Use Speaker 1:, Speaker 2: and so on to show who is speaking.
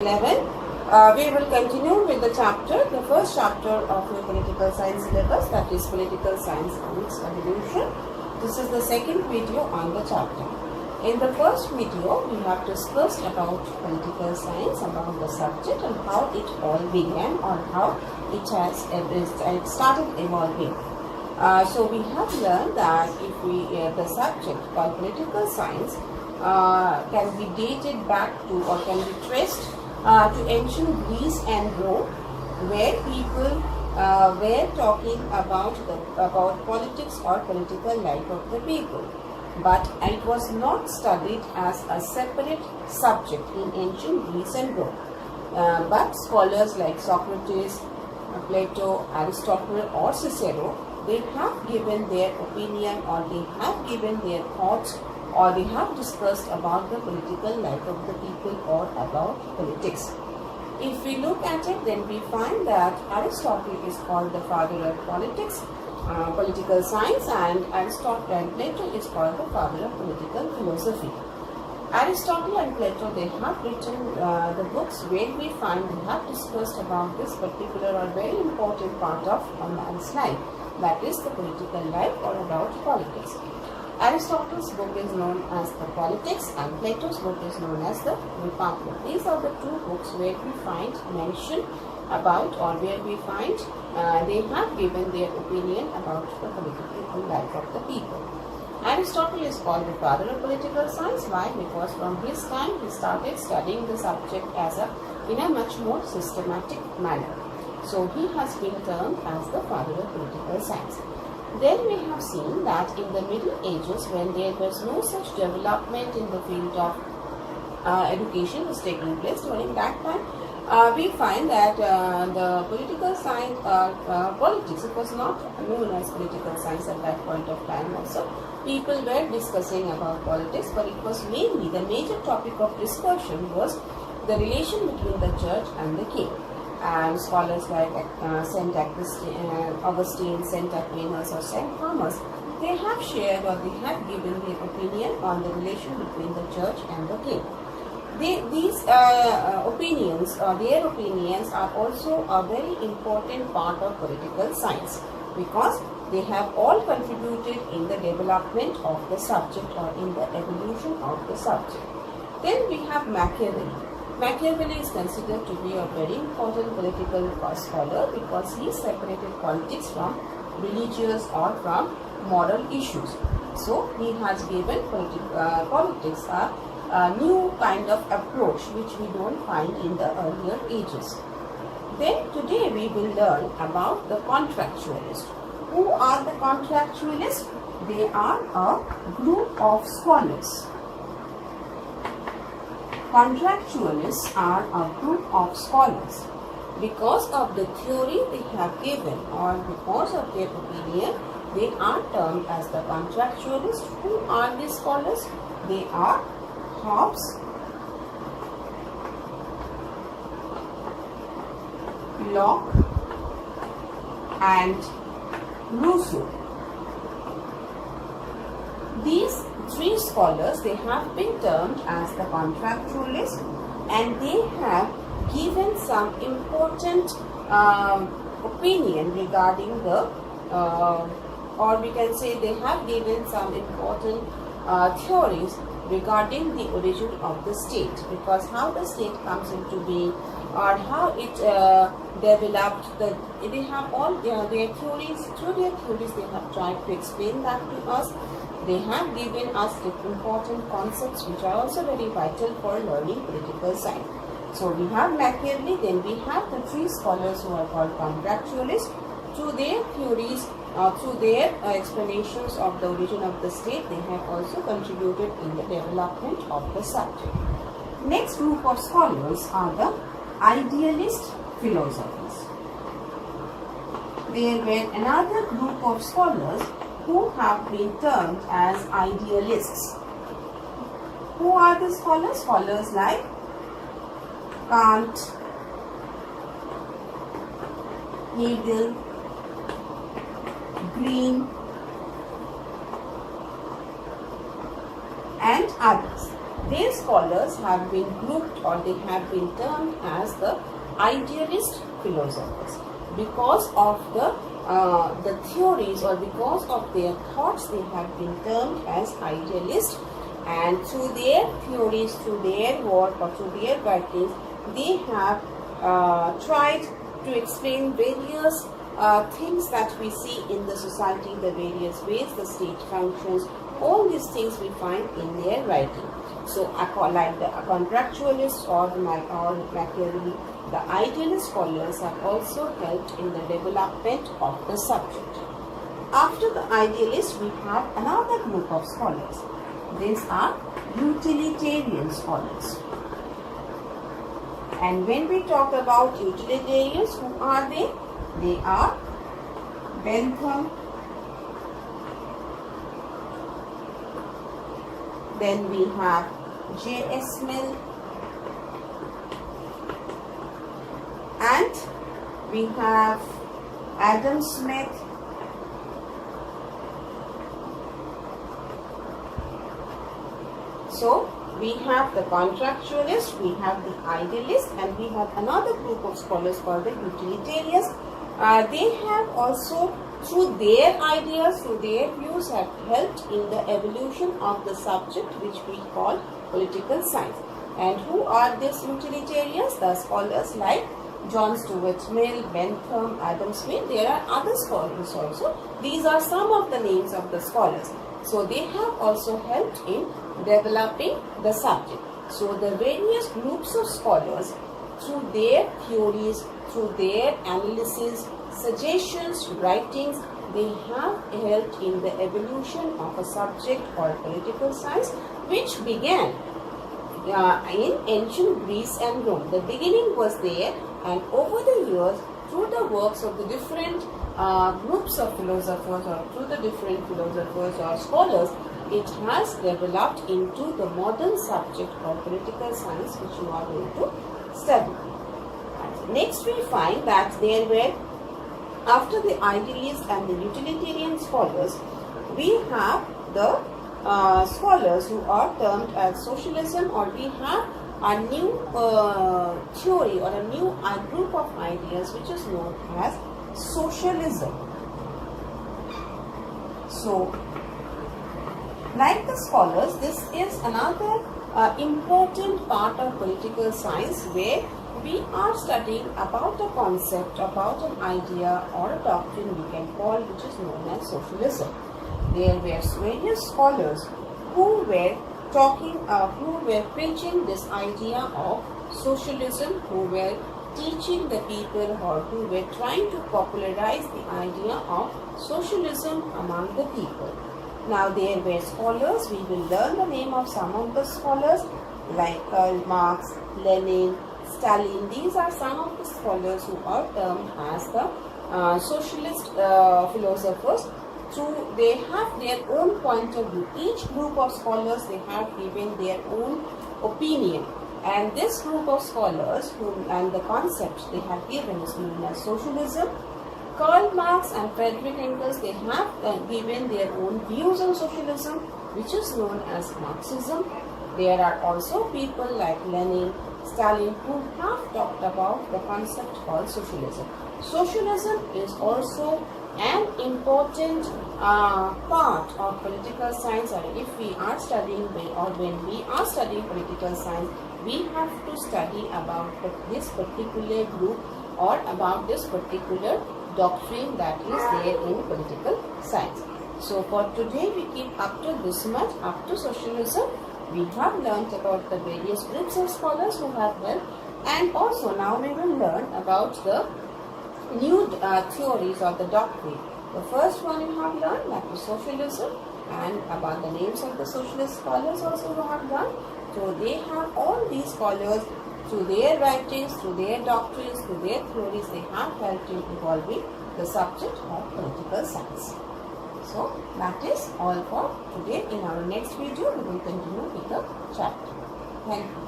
Speaker 1: 11. We will continue with the chapter, the first chapter of your political science syllabus, that is political science and its evolution. This is the second video on the chapter. In the first video, we have discussed about political science, about the subject and how it all began or how it started evolving. So we have learned that if the subject called political science can be dated back to or can be traced to ancient Greece and Rome, where people were talking about politics or political life of the people. But it was not studied as a separate subject in ancient Greece and Rome. But scholars like Socrates, Plato, Aristotle or Cicero, they have given their opinion or they have given their thoughts or they have discussed about the political life of the people or about politics. If we look at it, then we find that Aristotle is called the father of politics, political science, and Aristotle and Plato is called the father of political philosophy. Aristotle and Plato, they have written the books where we find they have discussed about this particular or very important part of a man's life, that is the political life or about politics. Aristotle's book is known as the Politics and Plato's book is known as the Republic. These are the two books where we find mention about or where we find they have given their opinion about the political life of the people. Aristotle is called the father of political science. Why? Because from his time he started studying the subject in a much more systematic manner. So he has been termed as the father of political science. Then we have seen that in the Middle Ages, when there was no such development in the field of education was taking place, during that time we find that the political science, politics, it was not known as political science at that point of time also. People were discussing about politics, but it was mainly the major topic of discussion was the relation between the church and the king. And scholars like St. Augustine, St. Aquinas or St. Thomas, they have shared or they have given their opinion on the relation between the church and the king. These opinions or their opinions are also a very important part of political science because they have all contributed in the development of the subject or in the evolution of the subject. Then we have Machiavelli. Machiavelli is considered to be a very important political scholar because he separated politics from religious or from moral issues. So he has given politics a new kind of approach which we don't find in the earlier ages. Then today we will learn about the contractualists. Who are the contractualists? They are a group of scholars. Contractualists are a group of scholars. Because of the theory they have given or because of their opinion, they are termed as the contractualists. Who are these scholars? They are Hobbes, Locke, and Rousseau. These three scholars, they have been termed as the contractualists and they have given some important opinion regarding the or we can say they have given some important theories regarding the origin of the state, because how the state comes into being or how it developed, they have all their theories. Through their theories they have tried to explain that to us. They have given us important concepts which are also very vital for learning political science. So we have Machiavelli, then we have the three scholars who are called contractualists. Through their theories, through their explanations of the origin of the state, they have also contributed in the development of the subject. Next group of scholars are the idealist philosophers. There were another group of scholars who have been termed as idealists. Who are the scholars? Scholars like Kant, Hegel, Green, and others. These scholars have been grouped, or they have been termed as the idealist philosophers because of the theories, or because of their thoughts. They have been termed as idealist, and through their theories, through their work, or through their writings, they have tried to explain various things that we see in the society, the various ways the state functions. All these things we find in their writing. So, like the contractualists or Machiavelli, the idealist scholars have also helped in the development of the subject. After the idealists, we have another group of scholars. These are utilitarian scholars. And when we talk about utilitarians, who are they? They are Bentham, then we have J.S. Mill, and we have Adam Smith, so we have the contractualists, we have the idealists, and we have another group of scholars called the utilitarians. They have also, through their ideas, through their views, have helped in the evolution of the subject which we call political science. And who are these utilitarians? The scholars like John Stuart Mill, Bentham, Adam Smith. There are other scholars also. These are some of the names of the scholars. So they have also helped in developing the subject. So the various groups of scholars, through their theories, through their analysis, suggestions, writings, they have helped in the evolution of a subject called political science, which began in ancient Greece and Rome. The beginning was there, and over the years, through the works of the different groups of philosophers, or through the different philosophers or scholars, it has developed into the modern subject called political science, which you are going to study. Next, we find that there were, after the idealists and the utilitarian scholars, we have the scholars who are termed as socialism, or we have a new theory or a new group of ideas which is known as socialism. So, like the scholars, this is another important part of political science, where we are studying about a concept, about an idea or a doctrine we can call, which is known as socialism. There were various scholars who were who were preaching this idea of socialism, who were teaching the people, or who were trying to popularize the idea of socialism among the people. Now, there were scholars, we will learn the name of some of the scholars like Karl Marx, Lenin, Stalin. These are some of the scholars who are termed as the socialist philosophers. So they have their own point of view. Each group of scholars, they have given their own opinion. And this group of scholars, and the concept they have given is known as socialism. Karl Marx and Friedrich Engels, they have given their own views on socialism, which is known as Marxism. There are also people like Lenin, Stalin, who have talked about the concept called socialism. Socialism is also an important part of political science, or if we are studying, or when we are studying political science, we have to study about this particular group, or about this particular doctrine that is there in political science. So for today we keep up to this much, up to socialism. We have learnt about the various groups of scholars who have helped, and also now we will learn about the new theories of the doctrine. The first one you have learned, that is socialism, and about the names of the socialist scholars also you have learned. So they have, all these scholars, through their writings, through their doctrines, through their theories, they have helped in evolving the subject of political science. So that is all for today. In our next video, we will continue with the chapter. Thank you.